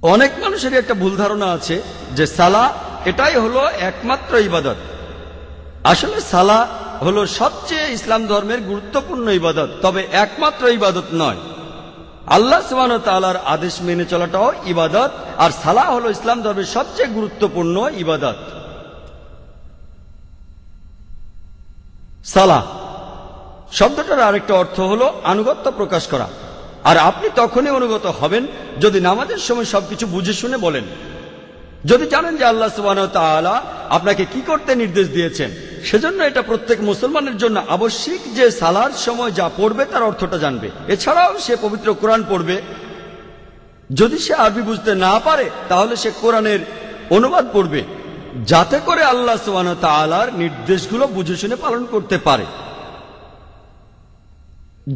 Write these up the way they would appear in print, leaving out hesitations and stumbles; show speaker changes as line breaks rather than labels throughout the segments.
অনেক মানুষেরই একটা ভুল ধারণা আছে যে সালাহ এটাই হলো একমাত্র ইবাদত। আসলে সালাহ হলো সবচেয়ে ইসলাম ধর্মের গুরুত্বপূর্ণ ইবাদত, তবে একমাত্র ইবাদত নয়। আল্লাহ সুবহানাহু ওয়া তাআলার আদেশ মেনে চলাটাও ইবাদত, আর সালাহ হলো ইসলাম ধর্মের সবচেয়ে গুরুত্বপূর্ণ ইবাদত। সালাহ শব্দটার আরেকটা অর্থ হলো আনুগত্য প্রকাশ করা, আর আপনি তখনই অনুগত হবেন যদি নামাজের সময় সবকিছু বুঝে শুনে বলেন, যদি জানেন যে আল্লাহ সুবহানাহু ওয়া তাআলা আপনাকে কি করতে নির্দেশ দিয়েছেন। সেজন্য এটা প্রত্যেক মুসলমানের জন্য আবশ্যিক যে সালার সময় যা পড়বে তার অর্থটা জানবে। এছাড়াও সে পবিত্র কোরআন পড়বে। যদি সে আরবি বুঝতে না পারে তাহলে সে কোরআনের অনুবাদ পড়বে, যাতে করে আল্লাহ সুবহানাহু ওয়া তাআলার নির্দেশগুলো বুঝে শুনে পালন করতে পারে।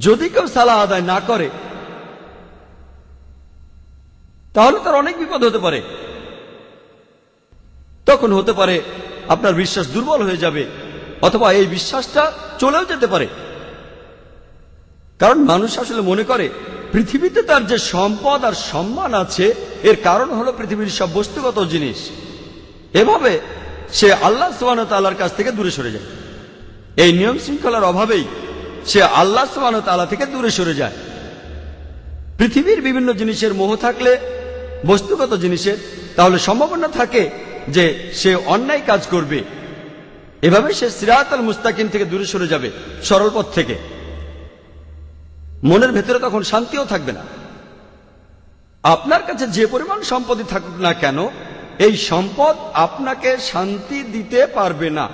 যদি কেউ সালাহ আদায় না করে তাহলে তার অনেক বিপদ হতে পারে। তখন হতে পারে আপনার বিশ্বাস দুর্বল হয়ে যাবে, অথবা এই বিশ্বাসটা চলেও যেতে পারে। কারণ মানুষ আসলে মনে করে পৃথিবীতে তার যে সম্পদ আর সম্মান আছে এর কারণ হলো পৃথিবীর সব বস্তুগত জিনিস। এভাবে সে আল্লাহ সুবহানাহু ওয়া তাআলার কাছ থেকে দূরে সরে যায়। এই নিয়ম শৃঙ্খলার অভাবেই সে আল্লাহ সুবহানাহু ওয়া তাআলা থেকে দূরে সরে যায়। পৃথিবীর বিভিন্ন জিনিসের মোহ থাকলে, বস্তুগত জিনিসের, তাহলে সম্ভাবনা থাকে যে সে অন্যায় কাজ করবে। এভাবে সে সিরাতাল মুস্তাকিম থেকে দূরে সরে যাবে, সরল পথ থেকে। মনের ভেতরে তখন শান্তিও থাকবে না। আপনার কাছে যে পরিমাণ সম্পদই থাকুক না কেন, এই সম্পদ আপনাকে শান্তি দিতে পারবে না।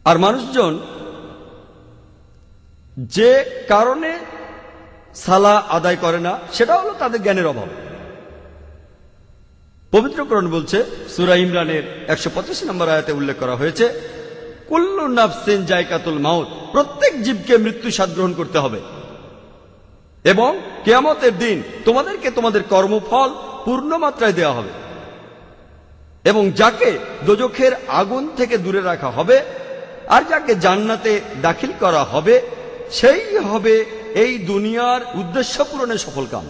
আর মানুষজন যে কারণে সালাহ আদায় করে না সেটা হলো তাদের জ্ঞানের অভাব। পবিত্র কোরআন বলছে, সূরা ইমরানের 185 নম্বর আয়াতে উল্লেখ করা হয়েছে, কুল্লু নাফসিন যায়কাতুল মাউত, প্রত্যেক জীবকে মৃত্যু স্বাদ গ্রহণ করতে হবে, এবং কিয়ামতের দিন তোমাদেরকে তোমাদের কর্মফল পূর্ণ মাত্রায় দেওয়া হবে, এবং যাকে দোজখের আগুন থেকে দূরে রাখা হবে আর যাকে জান্নাতে দাখিল করা হবে সেই হবে এই দুনিয়ার উদ্দেশ্য পূরণে সফলকাম।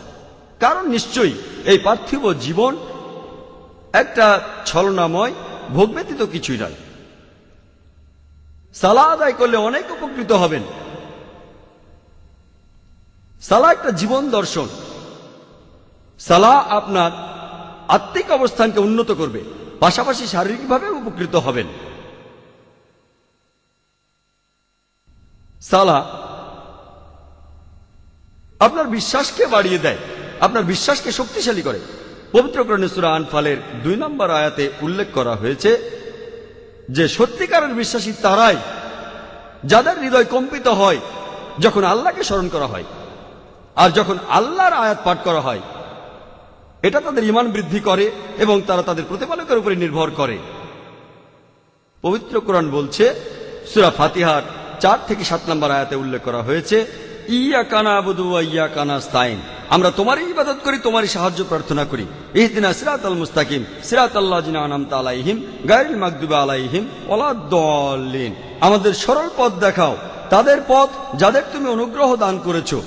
কারণ নিশ্চয়ই এই পার্থিব জীবন একটা ছলনাময়, ভোগ ব্যতীত কিছুই নয়। সালাহ আদায় করলে অনেক উপকৃত হবেন। সালাহ একটা জীবন দর্শন। সালাহ আপনার আত্মিক অবস্থানকে উন্নত করবে, পাশাপাশি শারীরিকভাবে উপকৃত হবেন। সালাহ আপনার বিশ্বাসকে বাড়িয়ে দেয়, আপনার বিশ্বাসকে শক্তিশালী করে। পবিত্র কোরআনে সূরা আনফালের 2 নম্বর আয়াতে উল্লেখ করা হয়েছে যে সত্যিকারের বিশ্বাসী তারাই যাদের হৃদয় কম্পিত হয় যখন আল্লাহকে স্মরণ করা হয়, আর যখন আল্লাহর আয়াত পাঠ করা হয়। এটা তাদের ঈমান বৃদ্ধি করে এবং তারা তাদের প্রতিপালকের উপরে নির্ভর করে। পবিত্র কোরআন বলছে, সূরা ফাতিহার 4 থেকে 7 নম্বর আয়াতে উল্লেখ করা হয়েছে, ইয়াকা না'বুদু ওয়া ইয়াকা নাস্তাইন, আমরা তোমারই ইবাদত করি, তোমারই সাহায্য প্রার্থনা করি। ইহদিনাস সিরাতাল মুস্তাকিম সিরাতাল্লাযিনা আন'আমতা আলাইহিম গায়রিল মাগদুবি আলাইহিম ওয়ালাদ-দাল্লিন, আমাদের সরল পথ দেখাও, তাদের পথ যাদের তুমি অনুগ্রহ দান করেছো,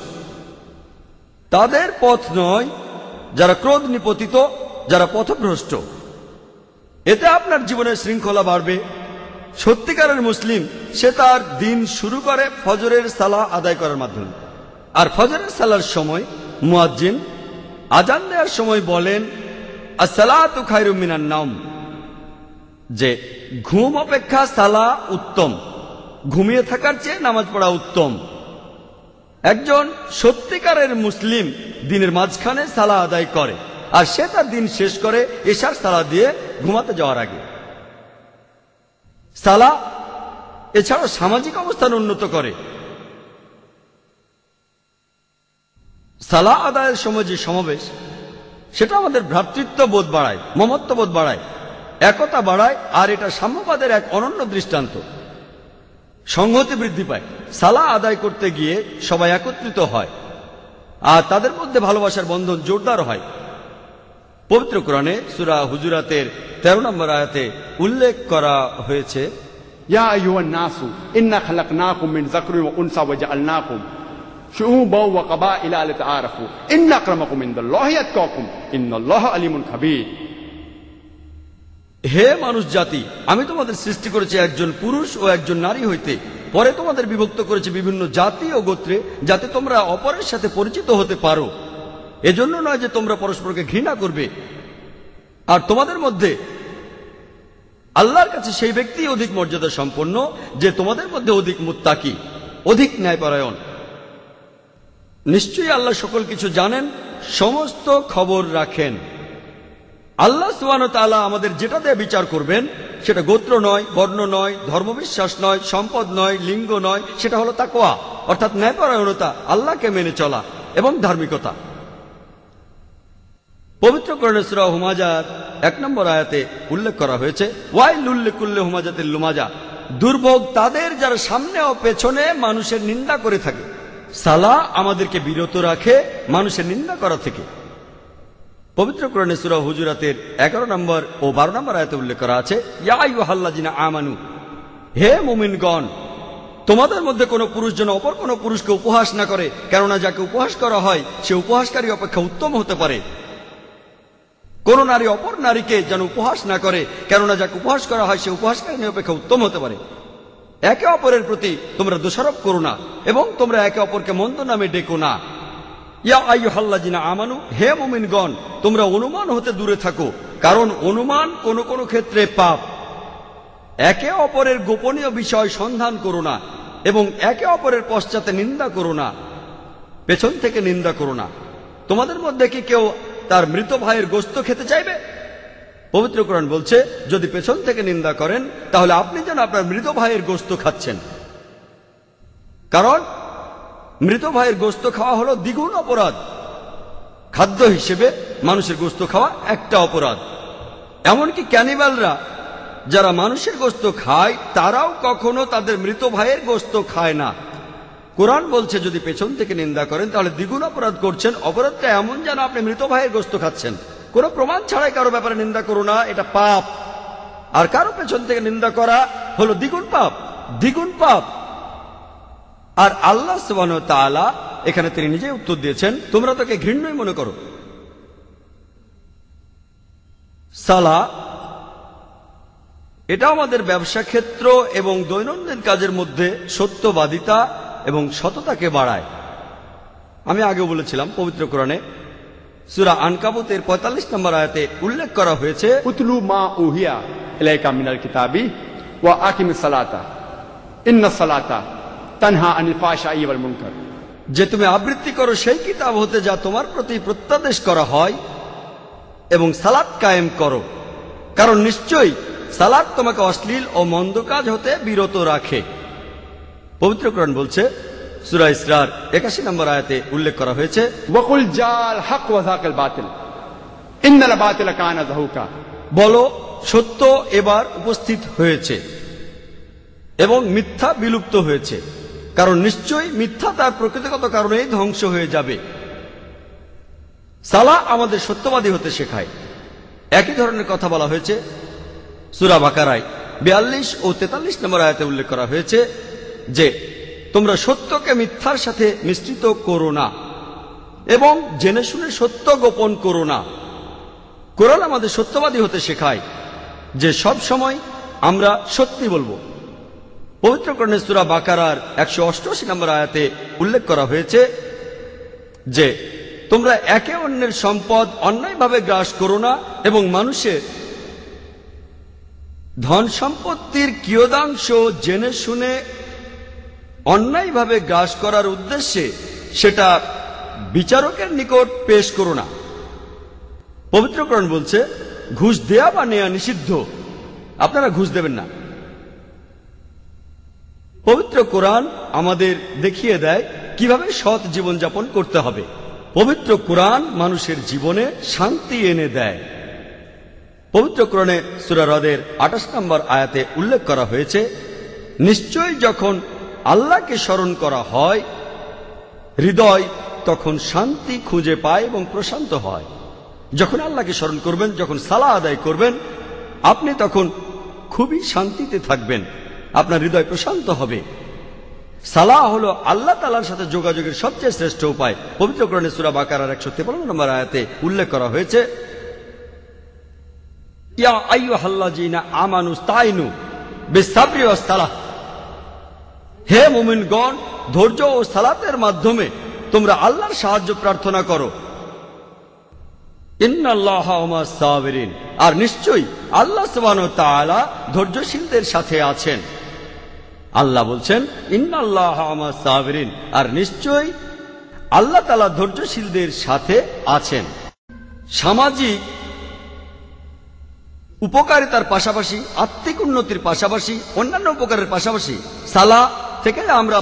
তাদের পথ নয় যারা ক্রোধ নিপতিত, যারা পথভ্রষ্ট। এতে আপনার জীবনের শৃঙ্খলা বাড়বে। সত্যিকারের মুসলিম সে তার দিন শুরু করে ফজরের সালাহ আদায় করার মাধ্যমে। আর ফজরের সালার সময় মুয়াজ্জিন আজান দেওয়ার সময় বলেন, আসসালাতু খায়রুম মিনান নাওম, যে ঘুম অপেক্ষা সালাহ উত্তম, ঘুমিয়ে থাকার চেয়ে নামাজ পড়া উত্তম। একজন সত্যিকারের মুসলিম দিনের মাঝখানে সালাহ আদায় করে, আর সে তার দিন শেষ করে এশার সালাহ দিয়ে ঘুমাতে যাওয়ার আগে। সালাহ এছাড়াও সামাজিক অবস্থান উন্নত করে। সালাহ আদায়ের সময় যে সমাবেশ, সেটা আমাদের ভ্রাতৃত্ববোধ বাড়ায়, মমত্ববোধ বাড়ায়, একতা বাড়ায়, আর এটা সাম্যবাদের এক অনন্য দৃষ্টান্ত। সংহতি বৃদ্ধি পায়। সালাহ আদায় করতে গিয়ে সবাই একত্রিত হয়, আর তাদের মধ্যে ভালোবাসার বন্ধন জোরদার হয়। পবিত্র কোরআনে সূরা হুজুরাতের 13 নম্বর আয়াতে উল্লেখ করা হয়েছে, ইয়া আইয়ুহান নাসু ইন্না খালাকনাকুম মিন যাকরিন ওয়া উনসা ওয়া জাআলনাকুম
شعوبا وقبائل لتعارفوا إن أكرمكم عند الله أتقاكم إن الله عليم خبير।
হে মানুষ জাতি, আমি তোমাদের সৃষ্টি করেছি একজন পুরুষ ও একজন নারী হইতে, পরে তোমাদের বিভক্ত করেছি বিভিন্ন জাতি ও গোত্রে, যাতে তোমরা অপরের সাথে পরিচিত হতে পারো। এজন্য নয় যে তোমরা পরস্পরকে ঘৃণা করবে। আর তোমাদের মধ্যে আল্লাহর কাছে সেই ব্যক্তি অধিক মর্যাদা সম্পন্ন যে তোমাদের মধ্যে অধিক মুত্তাকি, অধিক ন্যায়পরায়ণ। নিশ্চয়ই আল্লাহ সকল কিছু জানেন, সমস্ত খবর রাখেন। আল্লাহ সুবহানাহু ওয়া তাআলা আমাদের যেটা দিয়ে বিচার করবেন সেটা গোত্র নয়, বর্ণ নয়, ধর্মবিশ্বাস নয়, সম্পদ নয়, লিঙ্গ নয়, সেটা হলো তাকওয়া, অর্থাৎ ন্যায়পরায়ণতা, আল্লাহকে মেনে চলা এবং ধার্মিকতা। পবিত্র কোরআনে সূরা হুমাজার 1 নম্বর আয়াতে উল্লেখ করা হয়েছে, ওয়াইলুল লিকুল্লি হুমাজাতিল লুমাজা, দুর্ভোগ তাদের যারা সামনে ও পেছনে মানুষের নিন্দা করে থাকে। সালাহ আমাদেরকে বিরত রাখে মানুষের নিন্দা করা থেকে। পবিত্র কোরআনে সূরা হুজুরাতের 11 নম্বর ও 12 নম্বর আয়াতে উল্লেখ করা আছে, ইয়া আইয়ুহাল্লাযিনা আমানু, হে মুমিনগণ, তোমাদের মধ্যে কোনো পুরুষ যেন অপর কোনো পুরুষকে উপহাস না করে, কেননা যাকে উপহাস করা হয় সে উপহাসকারী অপেক্ষা উত্তম হতে পারে। কোন নারী অপর নারীকে যেন উপহাস না করে, কেননা যাকে উপহাস করা হয় সে উপহাসকারী অপেক্ষা উত্তম হতে পারে। একে অপরের প্রতি তোমরা দোষারোপ করো না এবং তোমরা একে অপরকে মন্দ নামে ডেকো না। ইয়া আইয়ুহাল্লাযিনা আমানু, হে মুমিনগণ, তোমরা অনুমান হতে দূরে থাকো, কারণ অনুমান কোন কোন ক্ষেত্রে পাপ। একে অপরের গোপনীয় বিষয় সন্ধান করো না এবং একে অপরের পশ্চাতে নিন্দা করো না, পেছন থেকে নিন্দা করো না। তোমাদের মধ্যে কি কেউ তার মৃত ভাইয়ের গোশত খেতে চাইবে? পবিত্র কোরআন বলছে, যদি পেছন থেকে নিন্দা করেন তাহলে আপনি যেন আপনার মৃত ভাইয়ের গোশত খাচ্ছেন, কারণ মৃত ভাইয়ের গোশত খাওয়া হলো দ্বিগুণ অপরাধ। খাদ্য হিসেবে মানুষের গোশত খাওয়া একটা অপরাধ। এমনকি ক্যানিবালরা যারা মানুষের গোশত খায় তারাও কখনো তাদের মৃত ভাইয়ের গোশত খায় না। কোরআন বলছে যদি পেছন থেকে নিন্দা করেন তাহলে দ্বিগুণ অপরাধ করছেন। অপরাধটা এমন যেন আপনি মৃত ভাইয়ের গোশত খাচ্ছেন। কোনো প্রমাণ ছাড়াই কারো ব্যাপারে নিন্দা করো না, এটা পাপ। আর কারো পেছন থেকে নিন্দা করা হলো দ্বিগুণ পাপ, দ্বিগুণ পাপ। আর আল্লাহ সুবহানাহু ওয়া তাআলা এখানে তিনি নিজেই উত্তর দিয়েছেন, তোমরা তাকে ঘৃণ্যই মনে করো। সালাহ এটা আমাদের ব্যবসা ক্ষেত্র এবং দৈনন্দিন কাজের মধ্যে সত্যবাদিতা এবং সততাকে বাড়ায়। আমি আগেও বলেছিলাম, পবিত্র কোরআনে সূরা আনকাবুতের 45 নম্বর আয়াতে উল্লেখ করা হয়েছে,
উতলু মা উহিয়া ইলাইকা মিনাল কিতাবি ওয়া আকিমিস সালাতা ইন্নাস সালাতা তানহা আনিল ফাহশাই ওয়াল মুনকার,
যে তুমি আবৃত্তি করো সেই কিতাব হতে যা তোমার প্রতি প্রত্যাদেশ করা হয় এবং সালাত কায়েম করো, কারণ নিশ্চয়ই সালাত তোমাকে অশ্লীল ও মন্দ কাজ হতে বিরত রাখে। পবিত্র কোরআন বলছে, সূরা ইসরার 81 নম্বর আয়াতে উল্লেখ করা হয়েছে,
ওয়াকুল জাল হক ওয়া যাকাল বাতিল ইন্নাল বাতিলা কানা যাহুকা,
বলো সত্য এবার উপস্থিত হয়েছে এবং মিথ্যা বিলুপ্ত হয়েছে, কারণ নিশ্চয়ই মিথ্যা তার প্রকৃতিগত কারণেই ধ্বংস হয়ে যাবে। সালাহ আমাদের সত্যবাদী হতে শেখায়। একই ধরনের কথা বলা হয়েছে সূরা বাকারায় 42 ও 43 নম্বর আয়াতে উল্লেখ করা হয়েছে যে তোমরা সত্যকে মিথ্যার সাথে মিশ্রিত করো না এবং জেনে শুনে সত্য গোপন করো না। কোরআন আমাদের সত্যবাদী হতে শেখায় যে সব সময় আমরা সত্যি বলবো। পবিত্র কোরআনে সূরা বাকারার 188 নম্বর আয়াতে উল্লেখ করা হয়েছে যে তোমরা একে অন্যের সম্পদ অন্যায়ভাবে গ্রাস করো না এবং মানুষের ধন সম্পত্তির কিয়দাংশ জেনে শুনে অন্যায়ভাবে গ্রাস করার উদ্দেশ্যে সেটা বিচারকের নিকট পেশ করো না। পবিত্র কোরআন বলছে ঘুষ দেয়া বা নেয়া নিষিদ্ধ, আপনারা ঘুষ দেবেন না। পবিত্র কোরআন আমাদের দেখিয়ে দেয় কিভাবে সৎ জীবনযাপন করতে হবে। পবিত্র কোরআন মানুষের জীবনে শান্তি এনে দেয়। পবিত্র কোরআনে সূরা রদের 28 নম্বর আয়াতে উল্লেখ করা হয়েছে, নিশ্চয়ই যখন আল্লাহকে স্মরণ করা হয় হৃদয় তখন শান্তি খুঁজে পায় এবং প্রশান্ত হয়। যখন আল্লাহকে স্মরণ করবেন, যখন সালাহ আদায় করবেন, আপনি তখন খুবই শান্তিতে থাকবেন, আপনার হৃদয় প্রশান্ত হবে। সালাহ হলো আল্লাহ তাআলার সাথে যোগাযোগের সবচেয়ে শ্রেষ্ঠ উপায়। পবিত্র কোরআনে সূরা বাকারার 153 নম্বর আয়াতে উল্লেখ করা হয়েছে, ইয়া আইয়ুহাল্লাযীনা আমানুস্তাইনু বিসসাবরি ওয়াস সালাহ, হে মুমিনগণ, ধৈর্য ও সালাতের মাধ্যমে তোমরা আল্লাহর সাহায্য প্রার্থনা করো। ইন্নাল্লাহা মা'আস সাবিরিন, আর নিশ্চয়ই আল্লাহ সুবহানাহু ওয়া তাআলা ধৈর্যশীলদের সাথে আছেন। আল্লাহ বলছেন ইন্নাল্লাহা মা'আস সাবিরিন, আর নিশ্চয়ই আল্লাহ তাআলা ধৈর্যশীলদের সাথে আছেন। সামাজিক উপকারিতার পাশাপাশি, আত্মিক উন্নতির পাশাপাশি, অন্যান্য উপকারের পাশাপাশি সালাহ থেকে আমরা